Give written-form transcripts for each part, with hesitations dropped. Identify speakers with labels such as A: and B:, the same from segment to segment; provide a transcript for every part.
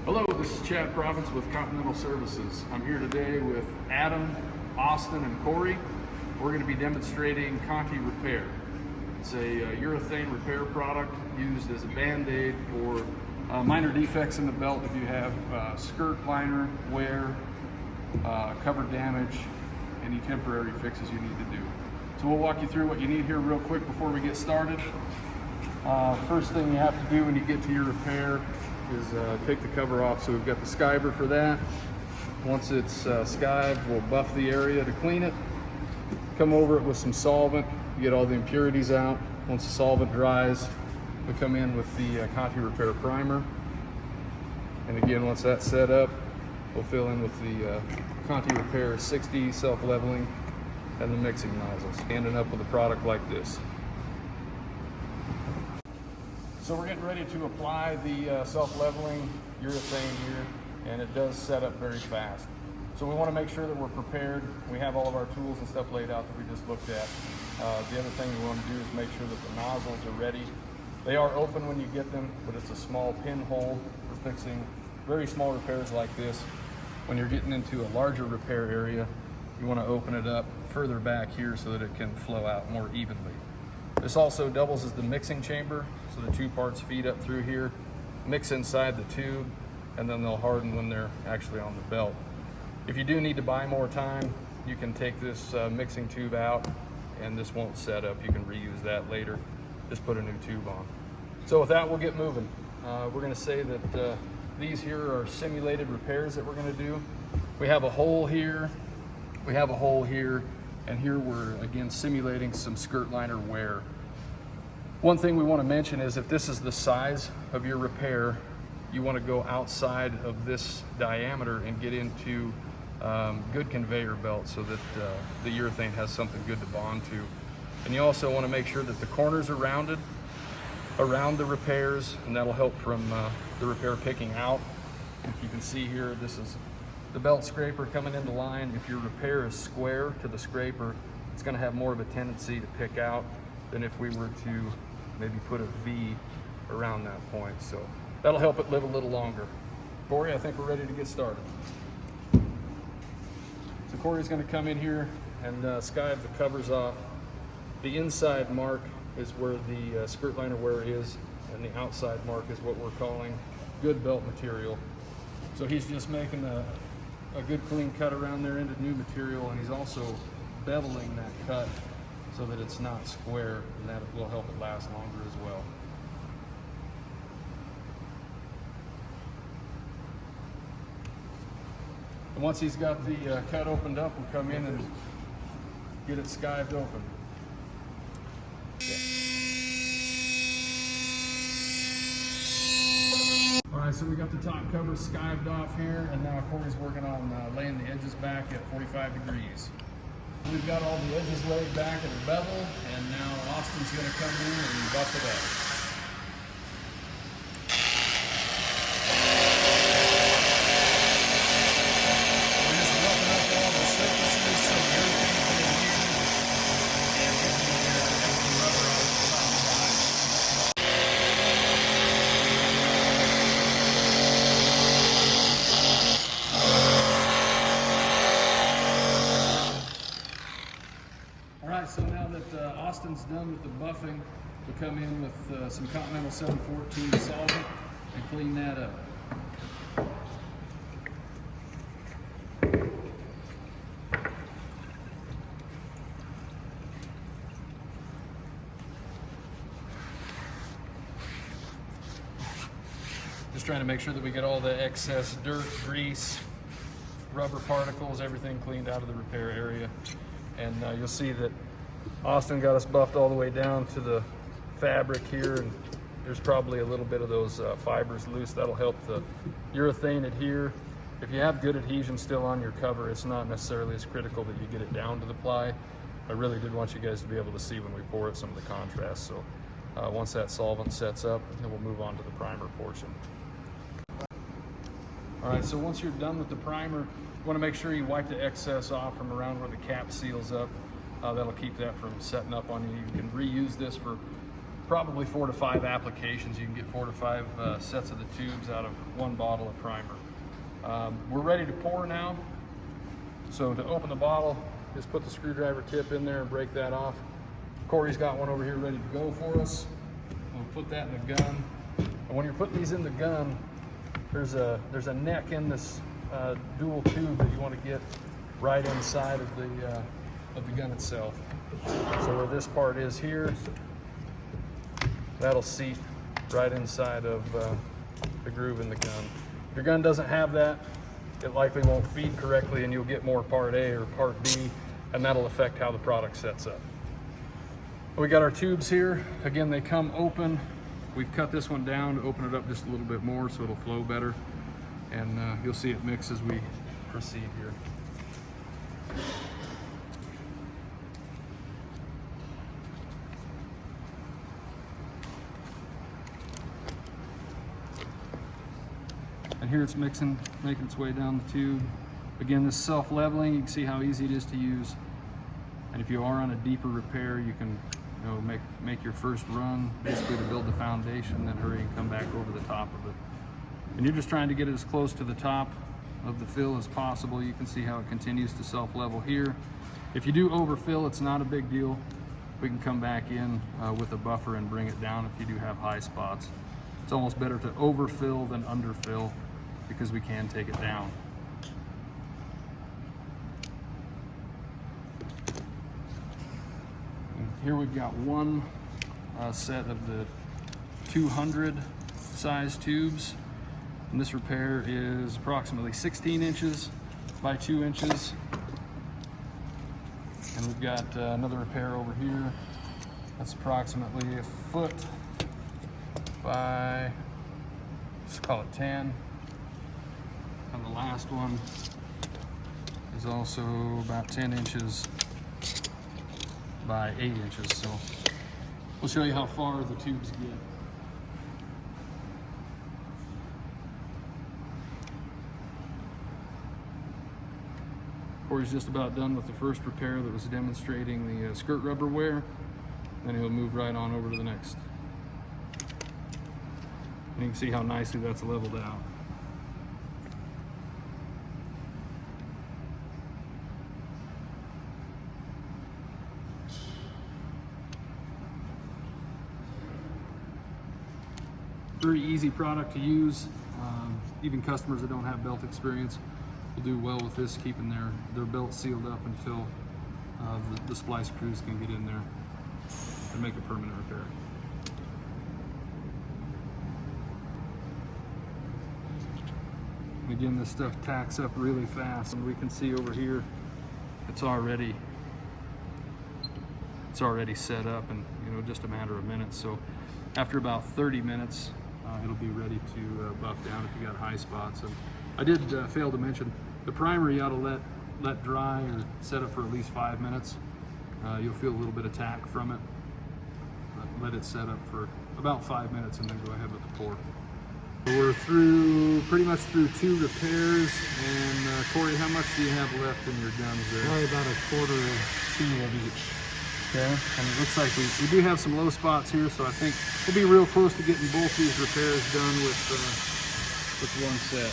A: Hello, this is Chad Province with Continental Services. I'm here today with Adam, Austin, and Corey. We're going to be demonstrating Conti Repair. It's a urethane repair product used as a band-aid for minor defects in the belt if you have skirt liner wear, cover damage, any temporary fixes you need to do. So we'll walk you through what you need here real quick before we get started. First thing you have to do when you get to your repair is take the cover off. So we've got the skiver for that. Once it's skived, we'll buff the area to clean it. Come over it with some solvent, get all the impurities out. Once the solvent dries, we come in with the Conti Repair primer. And again, once that's set up, we'll fill in with the Conti Repair 60 self-leveling and the mixing nozzles, ending up with a product like this. So we're getting ready to apply the self-leveling urethane here, and it does set up very fast. So we want to make sure that we're prepared. We have all of our tools and stuff laid out that we just looked at. The other thing we want to do is make sure that the nozzles are ready. They are open when you get them, but it's a small pinhole for fixing very small repairs like this. When you're getting into a larger repair area, you want to open it up further back here so that it can flow out more evenly. This also doubles as the mixing chamber, so the two parts feed up through here, mix inside the tube, and then they'll harden when they're actually on the belt. If you do need to buy more time, you can take this mixing tube out, and this won't set up. You can reuse that later. Just put a new tube on. So with that, we'll get moving. We're going to say that these here are simulated repairs that we're going to do. We have a hole here, we have a hole here, and here we're again simulating some skirt liner wear. One thing we want to mention is if this is the size of your repair, you want to go outside of this diameter and get into good conveyor belts so that the urethane has something good to bond to. And you also want to make sure that the corners are rounded around the repairs, and that'll help from the repair picking out. If you can see here, this is the belt scraper coming into line. If your repair is square to the scraper, it's going to have more of a tendency to pick out than if we were to maybe put a V around that point. So that'll help it live a little longer. Corey, I think we're ready to get started. So Corey's going to come in here and skive the covers off. The inside mark is where the skirt liner wear is, and the outside mark is what we're calling good belt material. So he's just making a good clean cut around there into new material, and he's also beveling that cut so that it's not square, and that will help it last longer as well. And once he's got the cut opened up, we'll come in and get it skived open. Alright, so we got the top cover skived off here, and now Corey's working on laying the edges back at 45 degrees. We've got all the edges laid back at a bevel, and now Austin's going to come in and buff it up. So now that Austin's done with the buffing, we'll come in with some Continental 714 solvent and clean that up. Just trying to make sure that we get all the excess dirt, grease, rubber particles, everything cleaned out of the repair area. And you'll see that Austin got us buffed all the way down to the fabric here, and there's probably a little bit of those fibers loose. That'll help the urethane adhere. If you have good adhesion still on your cover, it's not necessarily as critical that you get it down to the ply. I really did want you guys to be able to see when we pour it some of the contrast. So once that solvent sets up, then we'll move on to the primer portion. All right, so once you're done with the primer, you want to make sure you wipe the excess off from around where the cap seals up. That'll keep that from setting up on you. You can reuse this for probably 4 to 5 applications. You can get 4 to 5 sets of the tubes out of one bottle of primer. We're ready to pour now. So to open the bottle, just put the screwdriver tip in there and break that off. Corey's got one over here ready to go for us. We'll put that in the gun. And when you're putting these in the gun, there's a neck in this dual tube that you want to get right inside of the gun itself. So where this part is here, that'll seat right inside of the groove in the gun. If your gun doesn't have that, it likely won't feed correctly and you'll get more part A or part B, and that'll affect how the product sets up. We got our tubes here. Again, they come open. We've cut this one down to open it up just a little bit more so it'll flow better. And you'll see it mix as we proceed here. And here it's mixing, making its way down the tube. Again, this self-leveling, you can see how easy it is to use. And if you are on a deeper repair, you can make your first run, basically to build the foundation, then hurry and come back over the top of it. And you're just trying to get it as close to the top of the fill as possible. You can see how it continues to self-level here. If you do overfill, it's not a big deal. We can come back in with a buffer and bring it down if you do have high spots. It's almost better to overfill than underfill because we can take it down. And here we've got one set of the 200 size tubes. And this repair is approximately 16 inches by 2 inches. And we've got another repair over here. That's approximately 1 foot by, let's call it 10. And the last one is also about 10 inches by 8 inches. So we'll show you how far the tubes get. Corey's just about done with the first repair that was demonstrating the skirt rubber wear. Then he'll move right on over to the next. And you can see how nicely that's leveled out. Very easy product to use. Even customers that don't have belt experience will do well with this, keeping their belt sealed up until the splice crews can get in there and make a permanent repair. And again, this stuff tacks up really fast, and we can see over here it's already set up, and just a matter of minutes. So after about 30 minutes, it'll be ready to buff down if you got high spots. And I did fail to mention the primer you ought to let dry or set up for at least 5 minutes. You'll feel a little bit of tack from it. But let it set up for about 5 minutes and then go ahead with the pour. We're pretty much through 2 repairs. And Corey, how much do you have left in your guns there?
B: Probably about 1/4 of 2 of each.
A: Okay, and it looks like we do have some low spots here, so I think we'll be real close to getting both these repairs done with one set.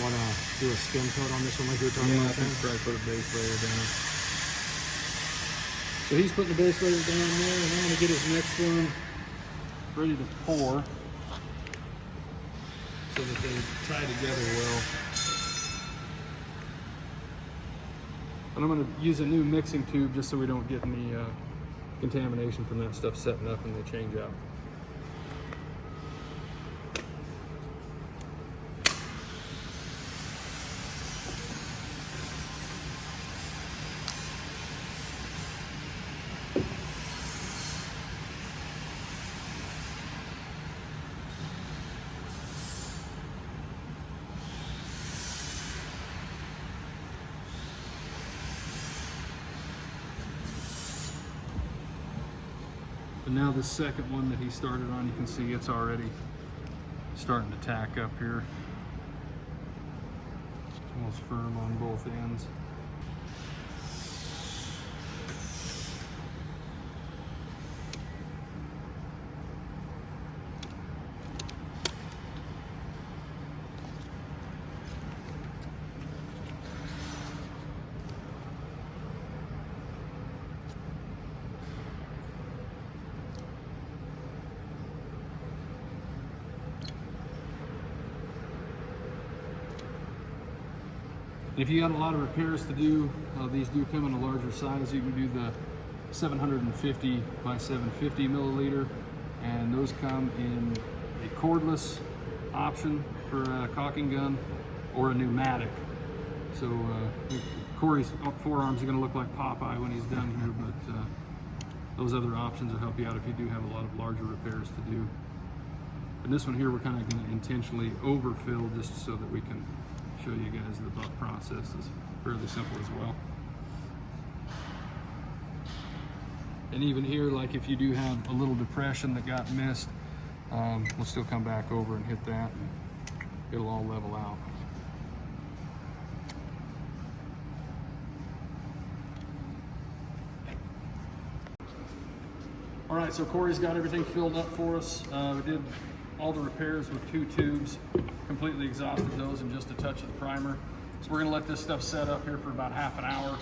B: Want to do a skim coat on this one like you were talking
A: Yeah,
B: about?
A: I think probably put a base layer down. So he's putting the base layer down there, and I'm going to get his next one ready to pour so that they tie together well. And I'm going to use a new mixing tube just so we don't get any contamination from that stuff setting up when they change out. But now the second one that he started on, you can see it's already starting to tack up here. It's almost firm on both ends. If you got a lot of repairs to do, these do come in a larger size. You can do the 750 by 750 milliliter, and those come in a cordless option for a caulking gun or a pneumatic. So Corey's forearms are going to look like Popeye when he's done here, but those other options will help you out if you do have a lot of larger repairs to do. And this one here, we're kind of going to intentionally overfill just so that we can show you guys the buff process is fairly simple as well. And even here, like if you do have a little depression that got missed, we'll still come back over and hit that and it'll all level out. All right, so Corey's got everything filled up for us. We did all the repairs with 2 tubes, completely exhausted those and just a touch of the primer. So we're gonna let this stuff set up here for about half an hour,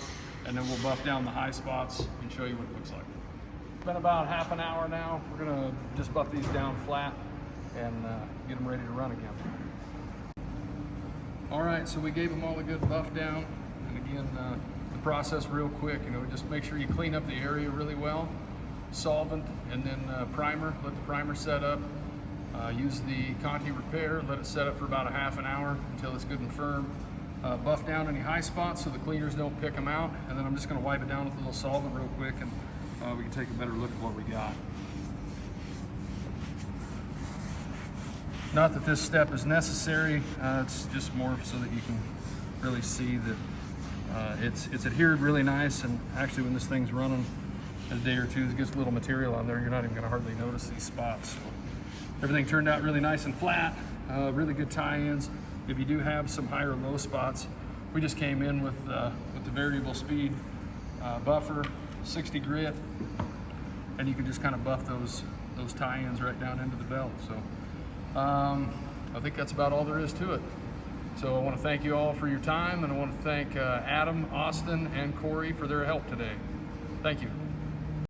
A: and then we'll buff down the high spots and show you what it looks like. It's been about half an hour now. We're gonna just buff these down flat and get them ready to run again. All right, so we gave them all a good buff down. And again, the process real quick, just make sure you clean up the area really well. Solvent and then primer, let the primer set up. Use the Conti repair, let it set up for about a half an hour until it's good and firm. Buff down any high spots so the cleaners don't pick them out, and then I'm just going to wipe it down with a little solvent real quick, and we can take a better look at what we got. Not that this step is necessary, it's just more so that you can really see that it's adhered really nice, and actually when this thing's running in a day or two, it gets a little material on there, you're not even going to hardly notice these spots. So everything turned out really nice and flat, really good tie-ins. If you do have some high or low spots, we just came in with the variable speed buffer, 60 grit, and you can just kind of buff those tie-ins right down into the belt. So I think that's about all there is to it. So I want to thank you all for your time, and I want to thank Adam, Austin, and Corey for their help today. Thank you.